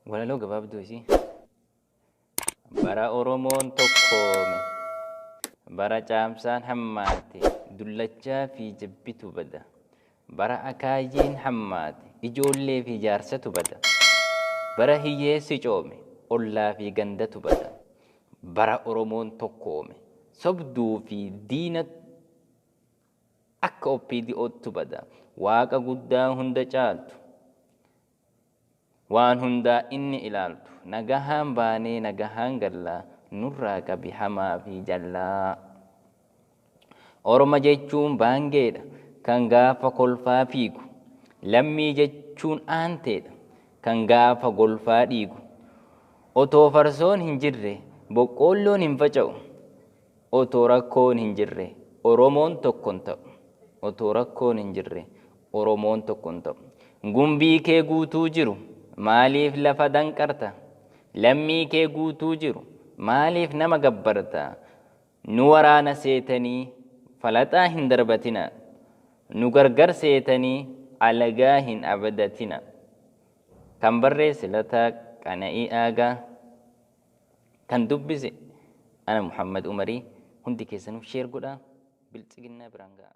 Walaloo gabaabduu isii bara Oromoon tokkoome bara caamsaan hammaate dullachaa fi jabbitu bada bara akaayyiin hammaate ijoollee fi jaarsatu bada bara hiyyeessi coome ollaa fi gandatu bada bara Oromoon tokkoome sobduu fi diina akka OPDO'ttu bada waaqa guddaa hunda caaltu waan hundaa inni ilaaltu nagahaan baanee nagahaan gallaa nurraa qabi hamaa fi jallaa. Orma jechuun baangeedha kan gaafa kolfaa fiigu, lammii jechuun aanteedha kan gaafa golfaa dhiigu. Otoo farsoon hin jirre boqqoolloon hin faca'u, otoo rakkoon hin jirre Oromoon tokko hin ta'u. Otoo rakkoon hin jirre Oromoon tokko hin ta'u. Gumbii kee guutuu jiru maaliif lafa danqarta? Lammii kee guutuu jiru maaliif nama gabbarta? Nu waraana seetanii falaxaa hin darbatina, nu gargar seetanii alagaa hin abadatina. Kan barreesse Lataa Qana'ii Aagaa, kan dubbise ana Muhammad Umarii. Hundi keessanuuf sheer godhaa. Biltsiginnaa biraan ga'a.